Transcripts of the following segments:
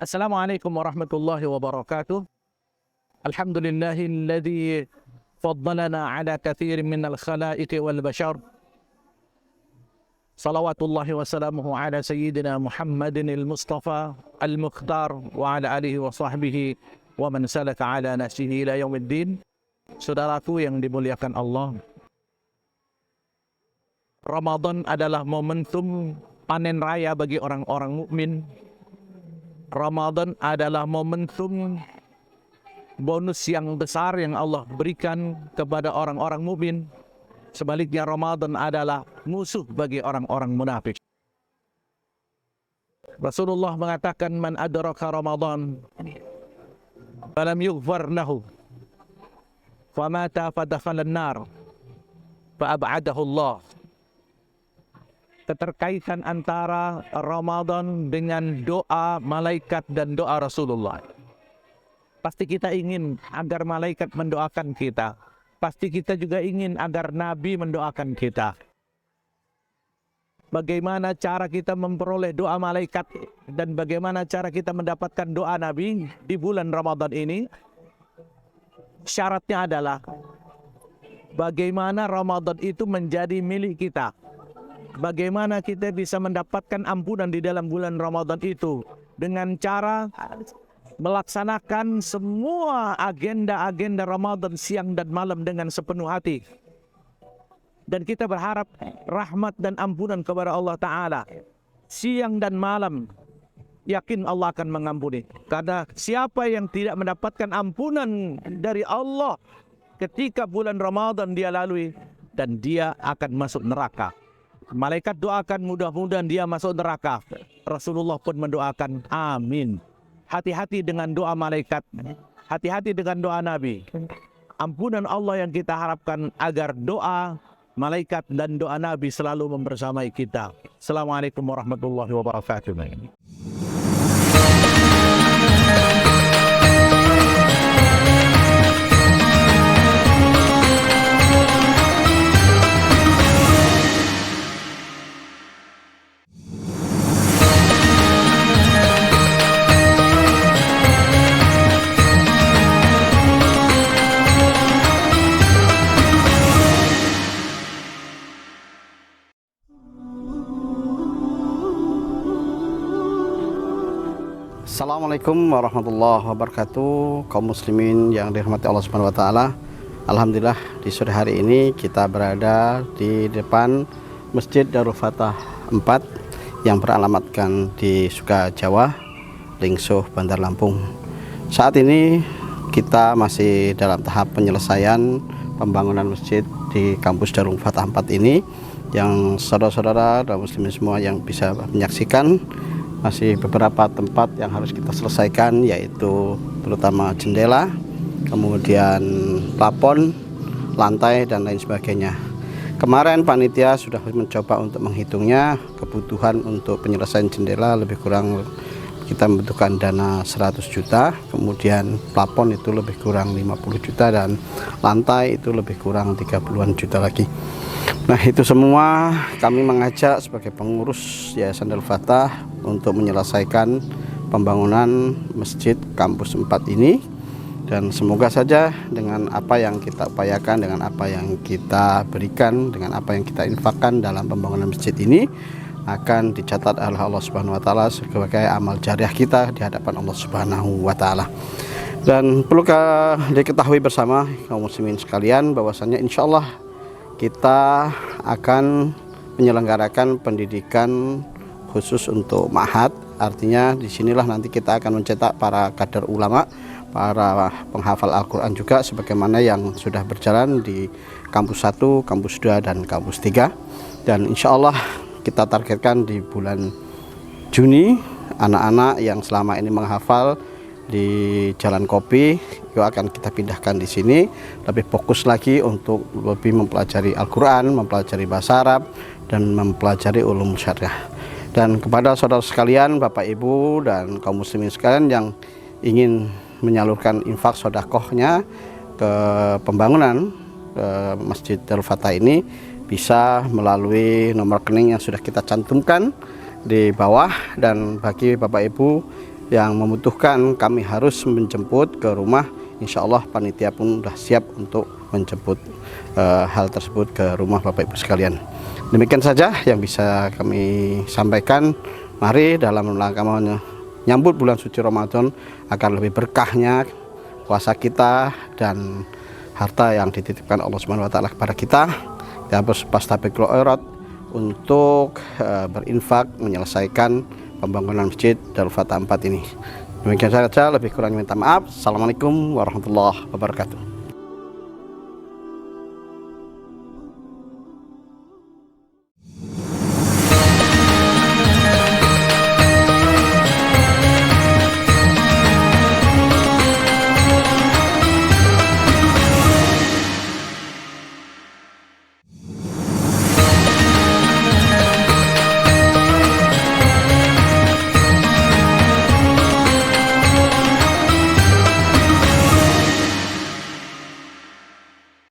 Assalamualaikum warahmatullahi wabarakatuh. Alhamdulillahilladzi faddalana ala katsirin minal khalaiqi wal bashar. Salawatullahi wa salamuhu ala sayyidina Muhammadin al-Mustafa al-Mukhtar wa ala alihi wa sahbihi wa man salaka ala nahjihi ila yaumiddin. Saudaraku yang dimuliakan Allah, Ramadan adalah momentum panen raya bagi orang-orang mukmin. Ramadan adalah momentum bonus yang besar yang Allah berikan kepada orang-orang mukmin. Sebaliknya Ramadan adalah musuh bagi orang-orang munafik. Rasulullah mengatakan, man adraka Ramadan falam yughfar lahu famata fadakhala an-nar fa'ab'adahu Allah. Keterkaitan antara Ramadan dengan doa malaikat dan doa Rasulullah. Pasti kita ingin agar malaikat mendoakan kita. Pasti kita juga ingin agar Nabi mendoakan kita. Bagaimana cara kita memperoleh doa malaikat dan bagaimana cara kita mendapatkan doa Nabi di bulan Ramadan ini? Syaratnya adalah bagaimana Ramadan itu menjadi milik kita. Bagaimana kita bisa mendapatkan ampunan di dalam bulan Ramadan itu dengan cara melaksanakan semua agenda-agenda Ramadan siang dan malam dengan sepenuh hati. Dan kita berharap rahmat dan ampunan kepada Allah Ta'ala siang dan malam. Yakin Allah akan mengampuni. Karena siapa yang tidak mendapatkan ampunan dari Allah ketika bulan Ramadan dia lalui, dan dia akan masuk neraka. Malaikat doakan mudah-mudahan dia masuk neraka. Rasulullah pun mendoakan amin. Hati-hati dengan doa malaikat. Hati-hati dengan doa Nabi. Ampunan Allah yang kita harapkan agar doa malaikat dan doa Nabi selalu membersamai kita. Assalamualaikum warahmatullahi wabarakatuh. Assalamualaikum warahmatullahi wabarakatuh. Kaum muslimin yang dirahmati Allah Subhanahu wa taala. Alhamdulillah di sore hari ini kita berada di depan Masjid Darul Fatah 4 yang beralamatkan di Sukajawa, Lingsuh, Bandar Lampung. Saat ini kita masih dalam tahap penyelesaian pembangunan masjid di kampus Darul Fatah 4 ini, yang saudara-saudara dan muslimin semua yang bisa menyaksikan. Masih beberapa tempat yang harus kita selesaikan, yaitu terutama jendela, kemudian plafon, lantai, dan lain sebagainya. Kemarin panitia sudah mencoba untuk menghitungnya. Kebutuhan untuk penyelesaian jendela lebih kurang kita membutuhkan dana 100 juta, kemudian plafon itu lebih kurang 50 juta, dan lantai itu lebih kurang 30-an juta lagi. Nah, itu semua kami mengajak sebagai pengurus Yayasan Darul Fatah untuk menyelesaikan pembangunan masjid kampus 4 ini, dan semoga saja dengan apa yang kita upayakan, dengan apa yang kita berikan, dengan apa yang kita infakkan dalam pembangunan masjid ini akan dicatat oleh Allah Subhanahu wa taala sebagai amal jariah kita di hadapan Allah Subhanahu wa taala. Dan perlu diketahui bersama kaum muslimin sekalian bahwasanya insyaallah kita akan menyelenggarakan pendidikan khusus untuk ma'had. Artinya disinilah nanti kita akan mencetak para kader ulama, para penghafal Al-Quran juga, sebagaimana yang sudah berjalan di kampus 1, kampus 2, dan kampus 3. Dan insya Allah kita targetkan di bulan Juni, anak-anak yang selama ini menghafal di Jalan Kopi itu akan kita pindahkan di sini, lebih fokus lagi untuk lebih mempelajari Al-Quran, mempelajari bahasa Arab, dan mempelajari ulum syariah. Dan kepada saudara sekalian, Bapak Ibu dan kaum muslimin sekalian yang ingin menyalurkan infak sedekahnya ke pembangunan Masjid Darul Fatah ini, bisa melalui nomor rekening yang sudah kita cantumkan di bawah. Dan bagi Bapak Ibu yang membutuhkan kami harus menjemput ke rumah, insya Allah panitia pun sudah siap untuk menjemput hal tersebut ke rumah Bapak Ibu sekalian. Demikian saja yang bisa kami sampaikan. Mari dalam rangka menyambut bulan suci Ramadan agar lebih berkahnya puasa kita dan harta yang dititipkan Allah Subhanahu wa taala kepada kita. Kita harus fastabiqul khairat untuk berinfak menyelesaikan pembangunan Masjid Darul Fatah 4 ini. Demikian saja, lebih kurang minta maaf. Assalamualaikum warahmatullahi wabarakatuh.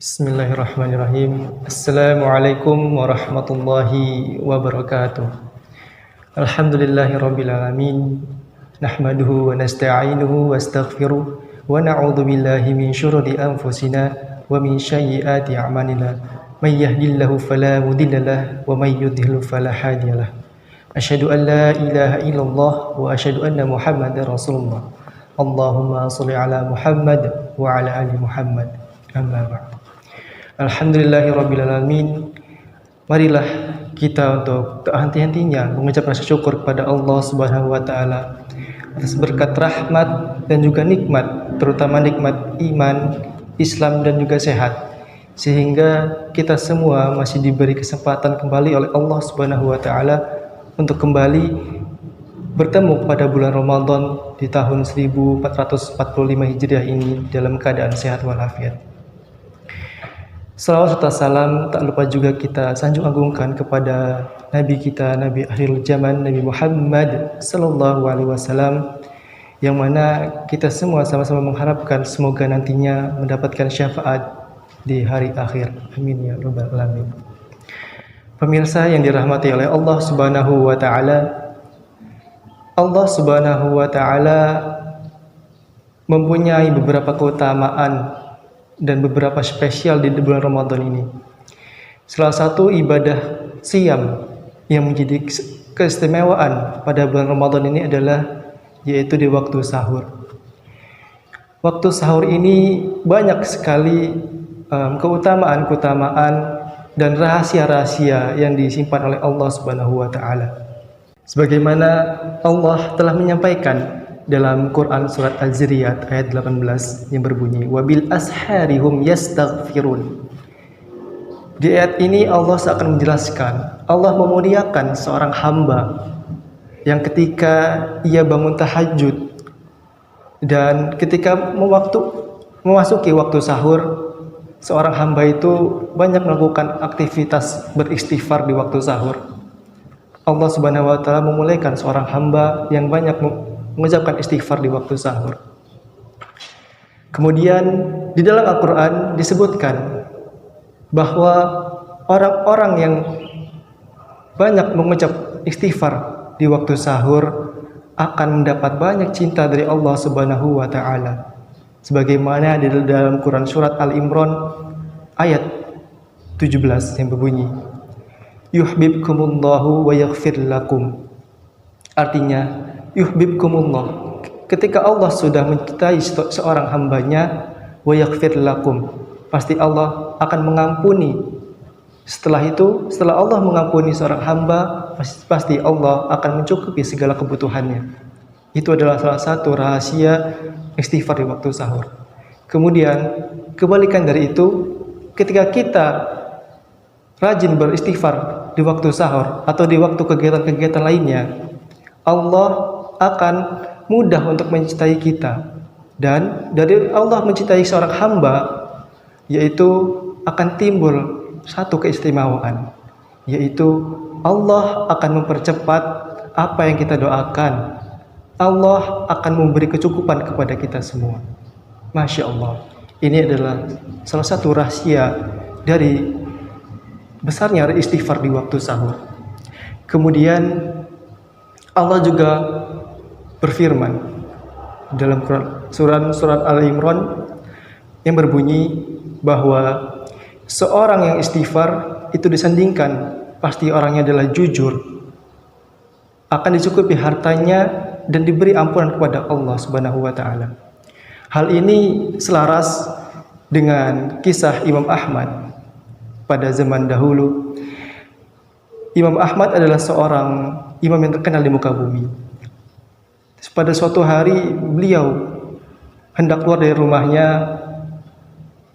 Bismillahirrahmanirrahim. Assalamualaikum warahmatullahi wabarakatuh. Alhamdulillahirabbil alamin. Nahmaduhu wa nasta'inuhu wa astaghfiruh wa na'udzu billahi min syururi anfusina wa min sayyiati a'malina. May yahdihillahu fala mudhillalah wa may yudhlil fala hadiyalah. Asyhadu an la ilaha illallah wa asyhadu anna Muhammadar Rasulullah. Allahumma shalli ala Muhammad wa ala ali Muhammad. Amma ba'du. Alhamdulillahirrabbilalamin. Marilah kita untuk tak henti-hentinya mengucap rasa syukur kepada Allah Subhanahu wa taala atas berkat rahmat dan juga nikmat, terutama nikmat iman, Islam dan juga sehat, sehingga kita semua masih diberi kesempatan kembali oleh Allah Subhanahu wa taala untuk kembali bertemu pada bulan Ramadan di tahun 1445 Hijriah ini dalam keadaan sehat walafiat. Salawat serta salam tak lupa juga kita sanjung agungkan kepada Nabi kita, Nabi akhirul zaman, Nabi Muhammad sallallahu alaihi wasallam, yang mana kita semua sama-sama mengharapkan semoga nantinya mendapatkan syafaat di hari akhir. Amin ya rabbal alamin. Pemirsa yang dirahmati oleh Allah Subhanahu wa taala, Allah Subhanahu wa taala mempunyai beberapa keutamaan dan beberapa spesial di bulan Ramadan ini. Salah satu ibadah siam yang menjadi keistimewaan pada bulan Ramadan ini adalah yaitu di waktu sahur. Waktu sahur ini banyak sekali keutamaan-keutamaan dan rahasia-rahasia yang disimpan oleh Allah Subhanahu wa taala. Sebagaimana Allah telah menyampaikan dalam Quran surat Az-Zariyat ayat 18 yang berbunyi wabil asharihum yastaghfirun. Di ayat ini Allah akan menjelaskan, Allah memuliakan seorang hamba yang ketika ia bangun tahajud dan ketika memasuki waktu sahur, seorang hamba itu banyak melakukan aktivitas beristighfar di waktu sahur. Allah Subhanahu wa taala memuliakan seorang hamba yang banyak mengucapkan istighfar di waktu sahur. Kemudian di dalam Al-Quran disebutkan bahwa orang-orang yang banyak mengucap istighfar di waktu sahur akan mendapat banyak cinta dari Allah Subhanahu wa taala. Sebagaimana di dalam Quran surat Al-Imran ayat 17 yang berbunyi yuhibbukumullahu wa yaghfir lakum. Artinya yuhibbukumullah, ketika Allah sudah mencintai seorang hambanya, wa yaghfir lakum, pasti Allah akan mengampuni. Setelah itu, setelah Allah mengampuni seorang hamba, pasti Allah akan mencukupi segala kebutuhannya. Itu adalah salah satu rahasia istighfar di waktu sahur. Kemudian kebalikan dari itu, ketika kita rajin beristighfar di waktu sahur atau di waktu kegiatan-kegiatan lainnya, Allah akan mudah untuk mencintai kita. Dan dari Allah mencintai seorang hamba, yaitu akan timbul satu keistimewaan, yaitu Allah akan mempercepat apa yang kita doakan. Allah akan memberi kecukupan kepada kita semua. Masya Allah. Ini adalah salah satu rahasia dari besarnya istighfar di waktu sahur. Kemudian Allah juga berfirman dalam surat Al-Imran yang berbunyi bahwa seorang yang istighfar itu disandingkan pasti orangnya adalah jujur, akan dicukupi hartanya dan diberi ampunan kepada Allah Subhanahu wa taala. Hal ini selaras dengan kisah Imam Ahmad pada zaman dahulu. Imam Ahmad adalah seorang imam yang terkenal di muka bumi. Pada suatu hari beliau hendak keluar dari rumahnya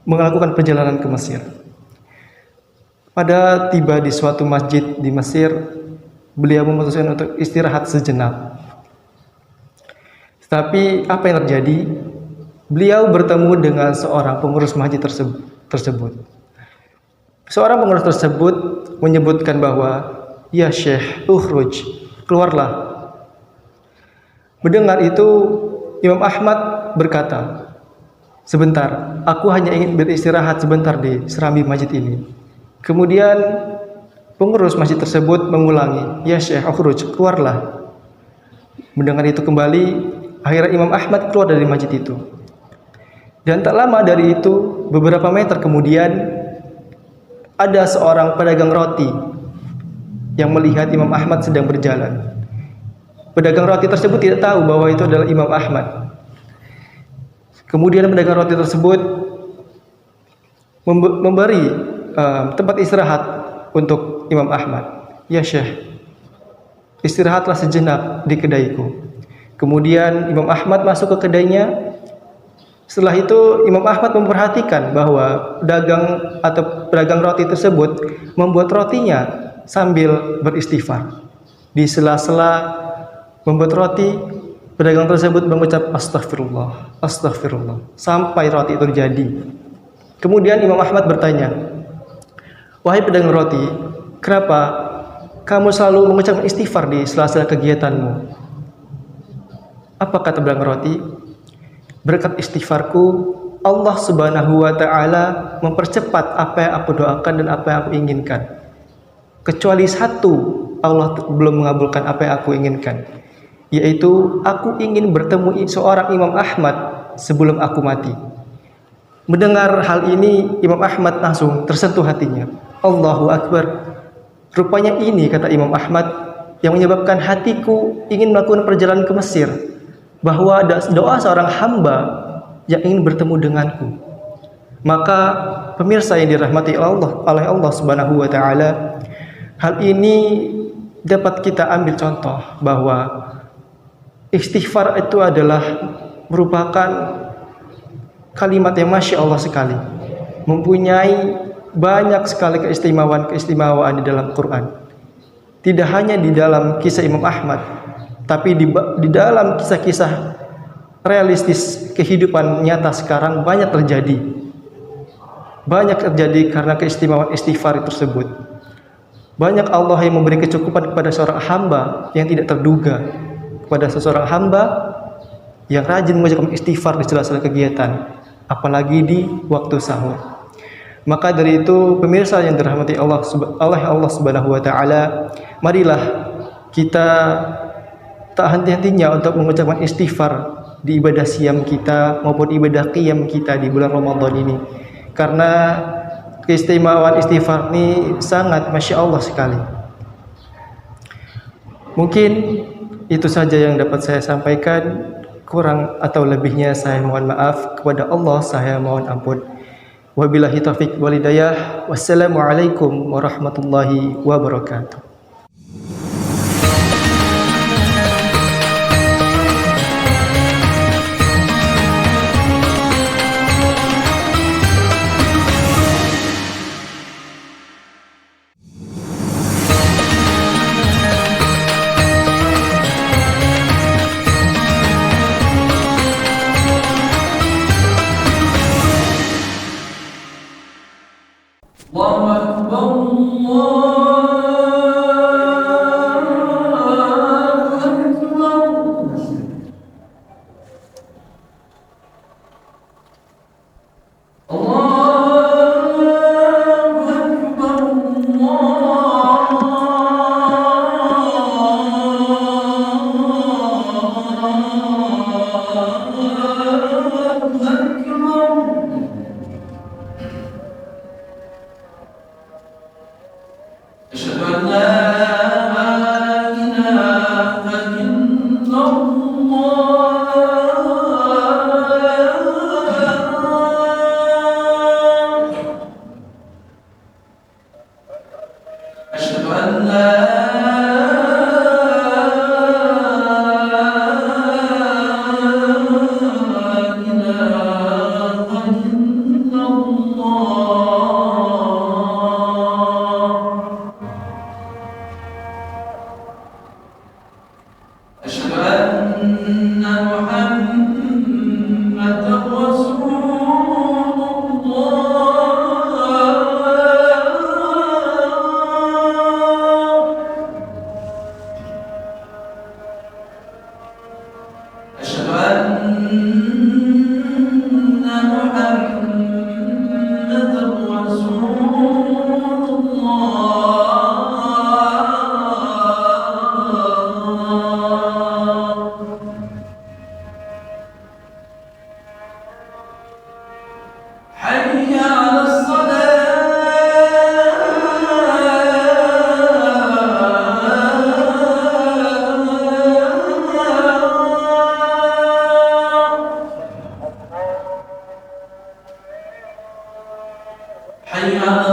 melakukan perjalanan ke Mesir. Pada tiba di suatu masjid di Mesir, beliau memutuskan untuk istirahat sejenak. Tapi apa yang terjadi? Beliau bertemu dengan seorang pengurus masjid tersebut. Seorang pengurus tersebut menyebutkan bahwa, "Ya Syekh, ukhruj, keluarlah." Mendengar itu, Imam Ahmad berkata, "Sebentar, aku hanya ingin beristirahat sebentar di serambi masjid ini." Kemudian pengurus masjid tersebut mengulangi, "Ya Syekh, ukhruj, keluarlah." Mendengar itu kembali, akhirnya Imam Ahmad keluar dari masjid itu. Dan tak lama dari itu, beberapa meter kemudian, ada seorang pedagang roti yang melihat Imam Ahmad sedang berjalan. Pedagang roti tersebut tidak tahu bahwa itu adalah Imam Ahmad. Kemudian pedagang roti tersebut memberi tempat istirahat untuk Imam Ahmad. "Ya Syekh, istirahatlah sejenak di kedaiku." Kemudian Imam Ahmad masuk ke kedainya. Setelah itu Imam Ahmad memperhatikan bahwa pedagang roti tersebut membuat rotinya sambil beristighfar. Di sela-sela membuat roti, pedagang tersebut mengucap astagfirullah, astagfirullah, sampai roti itu jadi. Kemudian Imam Ahmad bertanya, "Wahai pedagang roti, kenapa kamu selalu mengucapkan istighfar di sela-sela kegiatanmu?" Apa kata pedagang roti? "Berkat istighfarku, Allah Subhanahu wa taala mempercepat apa yang aku doakan dan apa yang aku inginkan. Kecuali satu, Allah belum mengabulkan apa yang aku inginkan, yaitu aku ingin bertemu seorang Imam Ahmad sebelum aku mati." Mendengar hal ini, Imam Ahmad langsung tersentuh hatinya. Allahu Akbar. Rupanya ini, kata Imam Ahmad, yang menyebabkan hatiku ingin melakukan perjalanan ke Mesir, bahwa ada doa seorang hamba yang ingin bertemu denganku. Maka pemirsa yang dirahmati oleh Allah Subhanahu wa taala, hal ini dapat kita ambil contoh bahwa istighfar itu adalah merupakan kalimat yang Masya Allah sekali, mempunyai banyak sekali keistimewaan di dalam Quran. Tidak hanya di dalam kisah Imam Ahmad, tapi di dalam kisah-kisah realistis kehidupan nyata sekarang banyak terjadi. Banyak terjadi karena keistimewaan istighfar tersebut. Banyak Allah yang memberi kecukupan kepada seorang hamba yang tidak terduga, kepada seseorang hamba yang rajin mengucapkan istighfar di sela-sela kegiatan, apalagi di waktu sahur. Maka dari itu, pemirsa yang dirahmati Allah Subhanahu wa taala, marilah kita tak henti-hentinya untuk mengucapkan istighfar di ibadah siam kita maupun ibadah qiyam kita di bulan Ramadan ini. Karena keistimewaan istighfar ini sangat Masya Allah sekali. Mungkin itu saja yang dapat saya sampaikan. Kurang atau lebihnya saya mohon maaf. Kepada Allah saya mohon ampun. Wabillahi taufiq wal hidayah. Wassalamualaikum warahmatullahi wabarakatuh. الله أكبر الله حي على